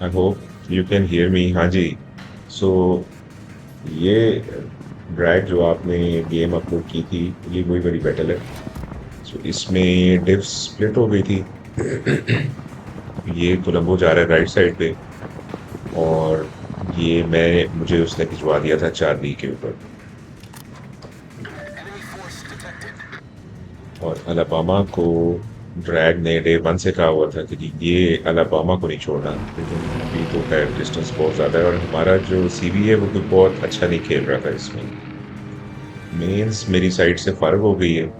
I hope you can hear me. हाँ जी। सो ये drag जो आपने गेम अपलोड की थी, ये वही बड़ी बैटल है। सो इसमें डिफ स्प्लिट हो गई थी। ये कोलंबो जा रहा है राइट साइड पे, और ये मुझे उसने भिजवा दिया था चार्ली के ऊपर। और अलाबामा को ड्रैग ने डे वन से कहा हुआ था कि ये अलाबामा को नहीं छोड़ना, लेकिन अभी तो खैर डिस्टेंस बहुत ज़्यादा है और हमारा जो सीवी है वो कोई बहुत अच्छा नहीं खेल रहा था इसमें। मेंस मेरी साइड से फारग हो गई है।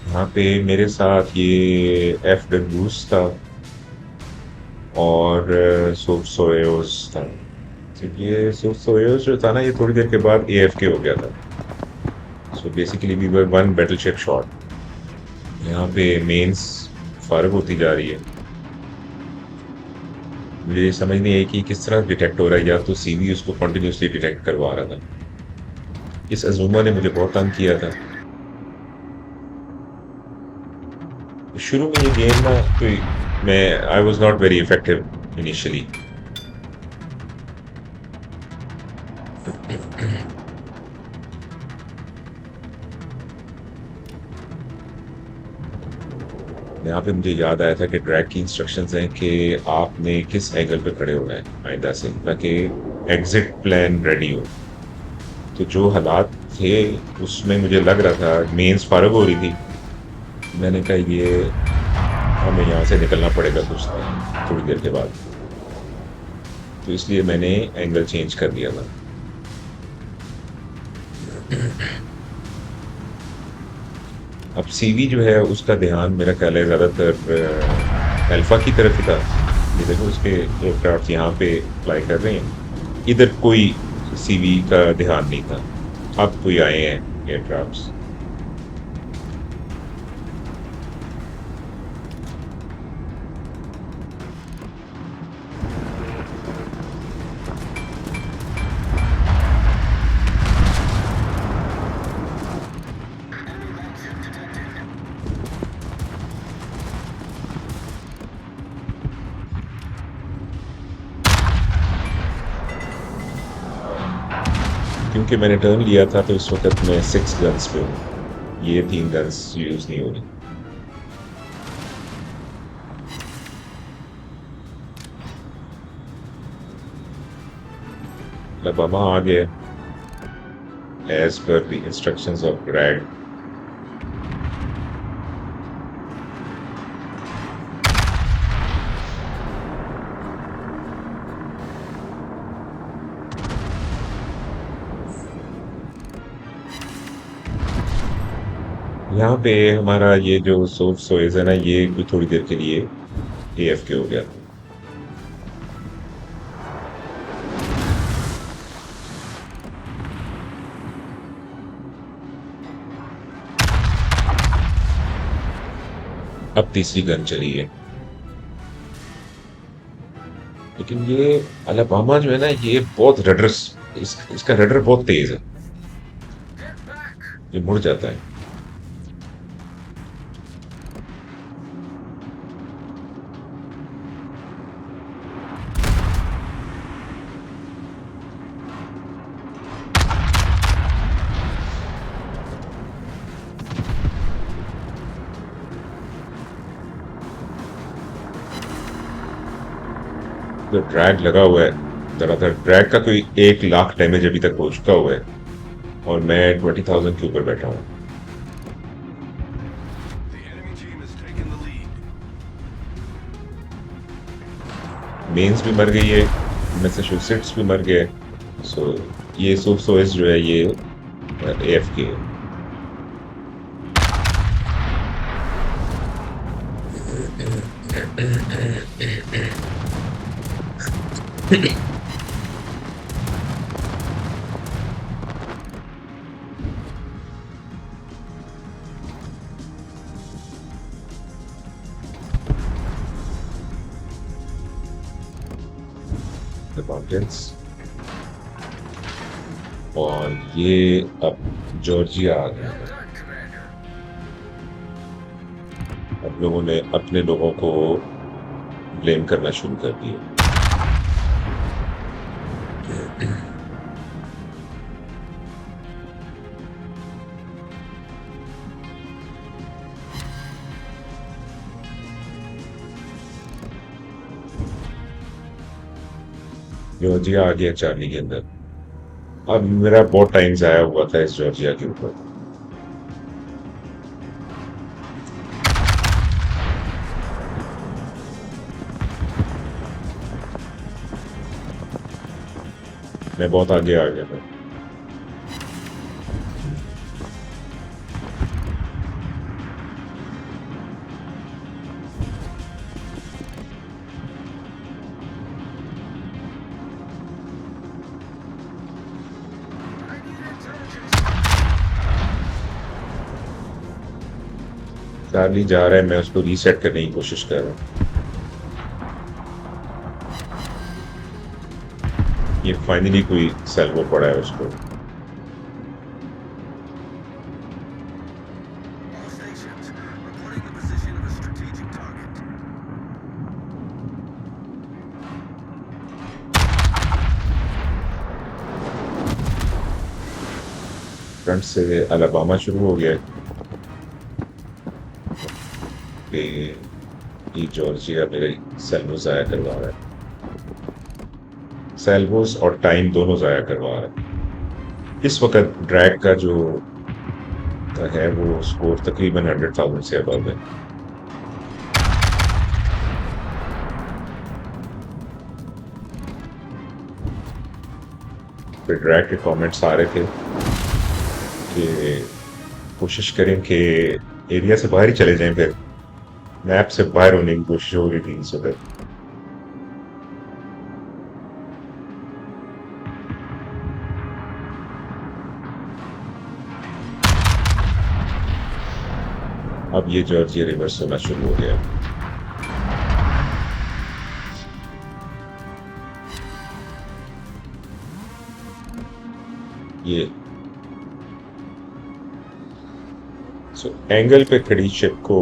यहाँ पे मेरे साथ ये एफ डब्ल्यूज था और सोप सोयोस था। तो ये सोप सोयोस जो था ना, ये थोड़ी देर के बाद ए एफ के हो गया था। So basically we were one battleship shot. यहाँ पे मेंस फारग होती जा रही है। मुझे ये समझ नहीं आई कि किस तरह डिटेक्ट हो रहा है, या तो सीवी उसको कंटिन्यूसली डिटेक्ट करवा रहा था। इस अजूमा ने मुझे बहुत तंग किया था। शुरू में ये गेम ना, कोई मैं I was not very effective initially. यहाँ पे मुझे याद आया था कि ड्रैग की इंस्ट्रक्शंस हैं कि आपने किस एंगल पे खड़े होना है आइंदा से, ताकि एग्जिट प्लान रेडी हो। तो जो हालात थे उसमें मुझे लग रहा था मेंस फारग हो रही थी। मैंने कहा ये हमें यहाँ से निकलना पड़ेगा कुछ थोड़ी देर के बाद। तो इसलिए मैंने एंगल चेंज कर दिया था। अब सीवी जो है उसका ध्यान मेरा ख्याल है ज़्यादातर अल्फा की तरफ ही था। ये देखो उसके एयरक्राफ्ट यहाँ पे फ्लाई कर रहे हैं। इधर कोई सीवी का ध्यान नहीं था। अब कोई आए हैं एयरक्राफ्ट। क्योंकि मैंने टर्न लिया था तो इस वक्त मैं 6 गन्स पे हूँ। ये 3 गन्स यूज नहीं हो रही। अलबामा आ गया as per the instructions of ग्रैड। यहाँ पे हमारा ये जो सोफ सोइज है ना, ये कोई थोड़ी देर के लिए एएफ के हो गया। अब तीसरी गन चली है। लेकिन ये अलाबामा जो है ना, ये बहुत रडर, इसका रडर बहुत तेज है। ये मुड़ जाता है। जो ड्रैग लगा हुआ है, ज्यादातर ड्रैग का कोई 1 लाख डैमेज अभी तक हो चुका हुआ है, और मैं 20,000 के ऊपर बैठा हूँ। मेंस भी मर गई है, मैसेच्यूसेट्स भी मर गए। सो ये सोफ सोएस जो है ये एएफ के है। The mountains. और ये अब जॉर्जिया आ गया है। अब लोगों ने अपने लोगों को ब्लेम करना शुरू कर दिया। जॉर्जिया आ गया चार्ली के अंदर। अब मेरा बहुत टाइम जाया हुआ था इस जॉर्जिया के ऊपर। मैं बहुत आगे आ गया था। चार्ली जा रहा है, मैं उसको रीसेट करने की कोशिश कर रहा हूँ। ये फाइनली कोई सेल्वो पड़ा है उसको। फ्रंट से अलाबामा शुरू हो गया कि ये जॉर्जिया मेरे सेल्वो जाया करवा रहा है। सेल्वोस और टाइम दोनों जाया करवा रहा है। इस वक्त ड्रैग का जो है वो स्कोर तकरीबन 100,000 से अबव है। फिर ड्रैग के कमेंट्स आ रहे थे कि कोशिश करें कि एरिया से बाहर ही चले जाएं। फिर मैप से बाहर होने की कोशिश हो रही थी इस वक्त। अब ये जॉर्जिया रिवर्स होना शुरू हो गया। ये एंगल पे खड़ी शिप को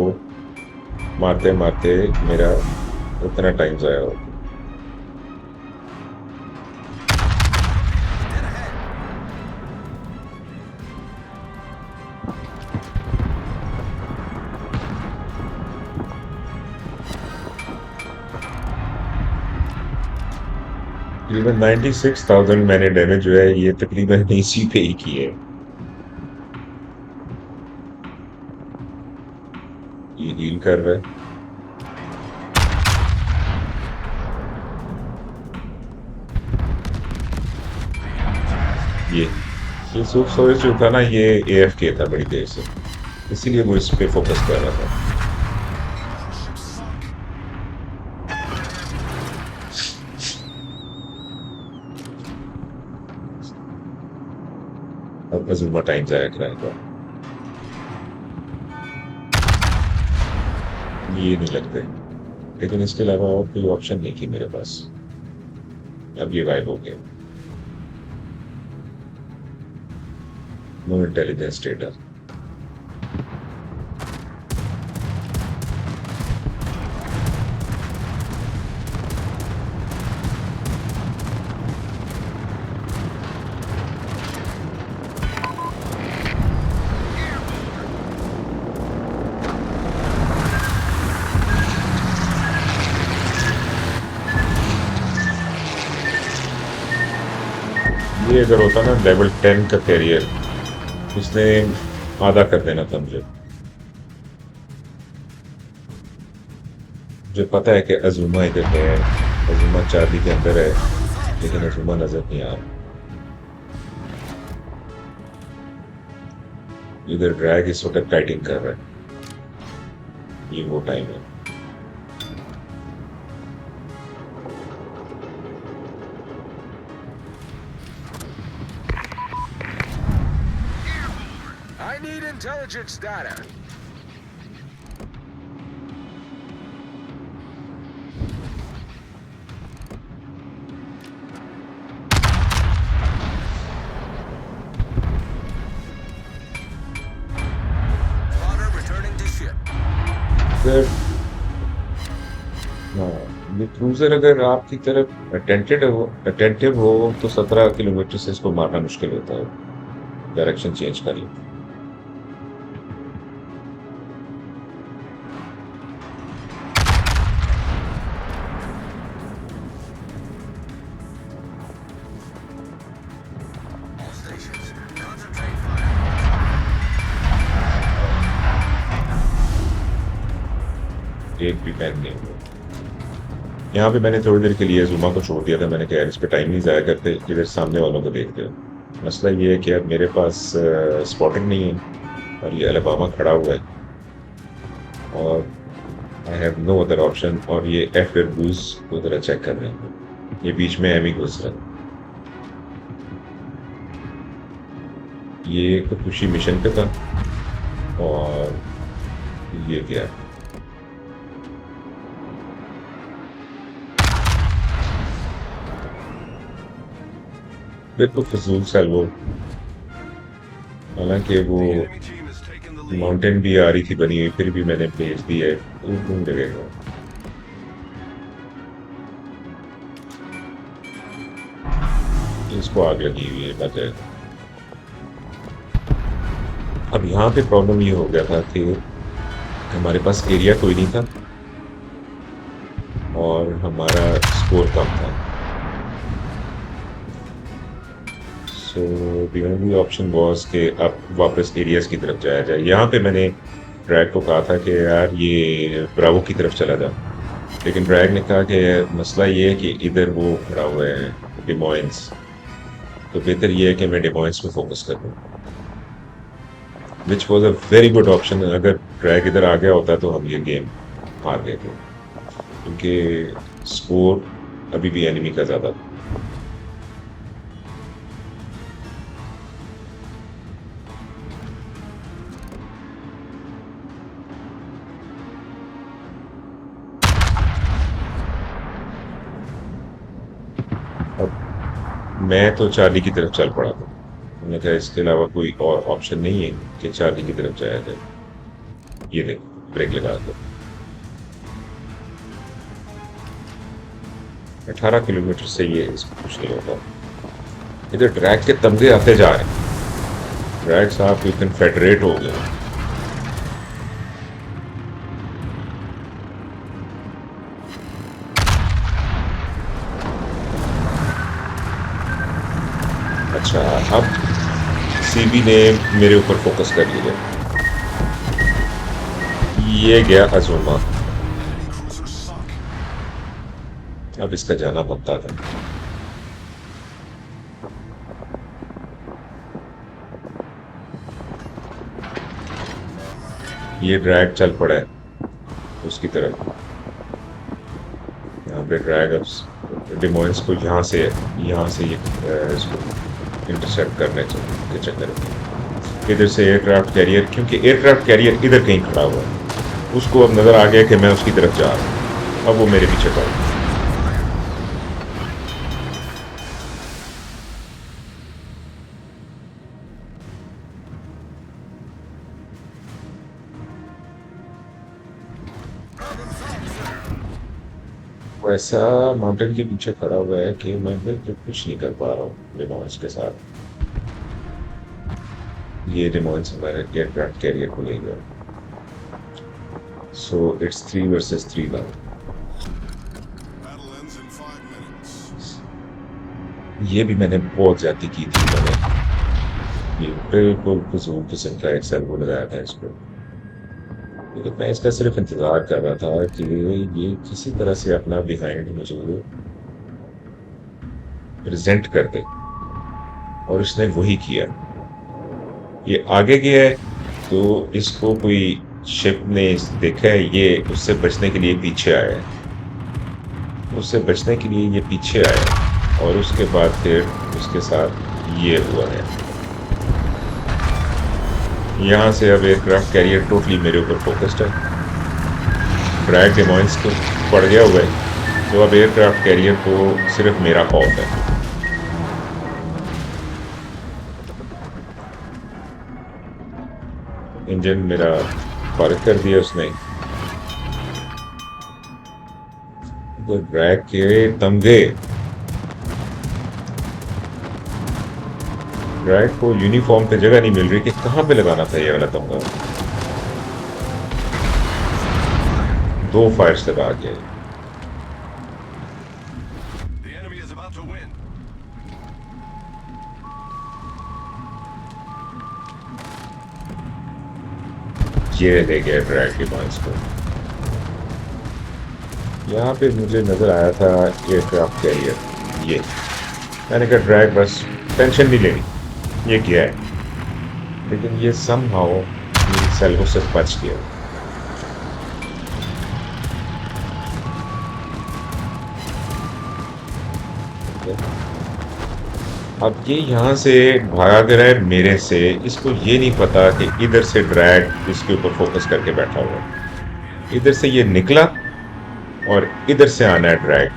मारते मारते मेरा उतना टाइम जाया हो। तकरीबन 96,000 मैंने डैमेज जो है ये तकरीबन इसी पे ही की है। ये हील कर रहा है। ये ये सोच जो था ना, ये AFK था बड़ी देर से, इसीलिए वो इस पे फोकस कर रहा था। अब अजूमा टाइम जाया कराएगा। ये नहीं लगते, लेकिन इसके अलावा और कोई ऑप्शन नहीं थी मेरे पास। अब ये गायब हो गया। No intelligence data. ये अगर होता ना लेवल 10 का कैरियर, उसने आधा कर देना था मुझे। मुझे पता है कि अजूमा इधर है, अजूमा चाबी के अंदर है, लेकिन अजूमा नजर नहीं आ रहा। इधर ड्रैग इस वक्त फाइटिंग कर रहा है। ये वो टाइम है। I need intelligence data. अगर हाँ, ये क्रूजर अगर आपकी तरफ अटेंटिव हो तो 17 किलोमीटर से इसको मारना मुश्किल होता है। डायरेक्शन चेंज कर लो। All stations, concentrate fire. एक भी पैन नहीं हुआ। यहाँ पे मैंने थोड़ी देर के लिए जुमा को छोड़ दिया था। मैंने कहा यार इस पे टाइम नहीं जाया करते, इधर सामने वालों को देखते हो। मसला ये है कि यार मेरे पास स्पॉटिंग नहीं है और ये अलबामा खड़ा हुआ है और I have no other option. और ये एफ एयर बूज को जरा चेक कर रहे हैं, ये बीच में एमी घुस रहा है। ये तो खुशी मिशन पे था और ये क्या बिल्कुल फजूल सैल्वो। हालांकि वो The enemy team has taken the lead. Mountain भी आ रही थी बनी हुई, फिर भी मैंने भेज दी है। घूम लगेगा। इसको आग लगी हुई है बजाय। अब यहाँ पे प्रॉब्लम ये हो गया था कि हमारे पास एरिया कोई नहीं था और हमारा स्कोर कम था। So the only option was कि अब वापस एरियाज की तरफ जाया जाए। यहाँ पे मैंने ड्रैग को कहा था कि यार ये ब्रावो की तरफ चला जा, लेकिन ड्रैग ने कहा कि मसला ये है कि इधर वो खड़ा हुआ है डिमोइंस, तो बेहतर ये है कि मैं डिमोइंस पे फोकस कर लूँ, which was a very good option. अगर ड्रैग इधर आ गया होता तो हम ये गेम हार गए थे, क्योंकि स्कोर अभी भी एनिमी का ज़्यादा था। अब मैं तो चार्ली की तरफ चल पड़ा था। मैंने कहा इसके अलावा कोई और ऑप्शन नहीं है कि चार्ली की तरफ जाया जाए। ये देख, ब्रेक लगा दो। 18 किलोमीटर से ये इसको कुछ नहीं होता। इधर ड्रैग के तमगे आते जा रहे हैं। ड्रैग साहब कोई कन्फेडरेट हो गए। अच्छा, अब सीबी ने मेरे ऊपर फोकस कर लिया। ये गया अजूमा। Enemy cruiser sunk. अब इसका जाना बनता था। ये ड्रैग चल पड़ा है उसकी तरफ। यहाँ पे ड्रैग अब डिमोइंस को यहाँ से ये इसको इंटरसेप्ट करने के चक्कर में इधर से एयरक्राफ्ट कैरियर, क्योंकि एयरक्राफ्ट कैरियर इधर कहीं खड़ा हुआ है, उसको अब नज़र आ गया कि मैं उसकी तरफ जा रहा हूँ। अब वो मेरे पीछे पड़ा। वो ऐसा माउंटेन के पीछे खड़ा हुआ है कि मैं बिल्कुल कुछ नहीं कर पा रहा हूँ डिमोइंस के साथ। ये डिमोइंस हमारे एयरक्राफ्ट कैरियर को ले गया। So it's 3 versus 3 now। Battle ends in 5 minutes. ये भी मैंने बहुत ज्यादा की थी। मैंने ये बिल्कुल फजूल किस्म का एक सर्वो लगाया था इसको, लेकिन मैं इसका सिर्फ इंतजार कर रहा था कि ये किसी तरह से अपना बिहाइंड मुझे प्रेजेंट कर दे, और इसने वही किया। ये आगे गया है तो इसको कोई शिप ने देखा है, ये उससे बचने के लिए पीछे आया है। उससे बचने के लिए ये पीछे आया और उसके बाद फिर उसके साथ ये हुआ है। यहाँ से अब एयरक्राफ्ट कैरियर टोटली मेरे ऊपर फोकस्ड है। ड्रैग डिमोइंस को पड़ गया हुआ है, तो अब एयरक्राफ्ट कैरियर को सिर्फ मेरा खौफ है। इंजन मेरा फारिग कर दिया उसने। तो ड्रैग के तमगे, ड्रैग को यूनिफॉर्म पे जगह नहीं मिल रही कि कहाँ पे लगाना था ये वाला तमगा। 2 फायर से लगा गया। The enemy is about to win. ये ले गया ड्रैग के पॉइंट्स को। यहाँ पे मुझे नजर आया था एयरक्राफ्ट कैरियर, ये मैंने कहा ड्रैग बस टेंशन नहीं लेनी, ये किया है, लेकिन ये समहाउ मेरी सेल्वो से बच गया। अब ये यहाँ से भाग रहा है मेरे से, इसको ये नहीं पता कि इधर से ड्रैग इसके ऊपर फोकस करके बैठा हुआ है। इधर से ये निकला और इधर से आना है ड्रैग।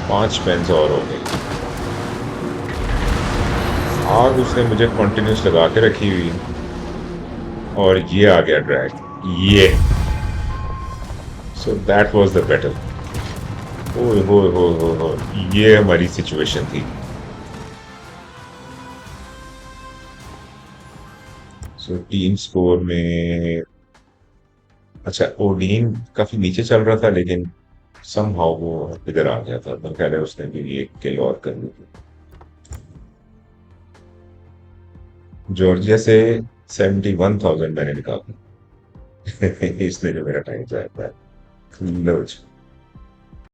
5 पेन्स और हो गई। आग उसने मुझे कॉन्टिन्यूस लगा के रखी हुई, और ये आ गया ड्रैग, ये। So that was the battle. ओए होए होए होए होए, ये हमारी सिचुएशन थी। सो टीम स्कोर में, अच्छा ओडीन काफी नीचे चल रहा था, लेकिन समहाउ वो इधर आ गया था, तो कह रहे उसने भी एक किल और कर ली थी। जॉर्जिया से 71,000 मैंने निकाला। इसने जो मेरा टाइम जाया था। लो जी।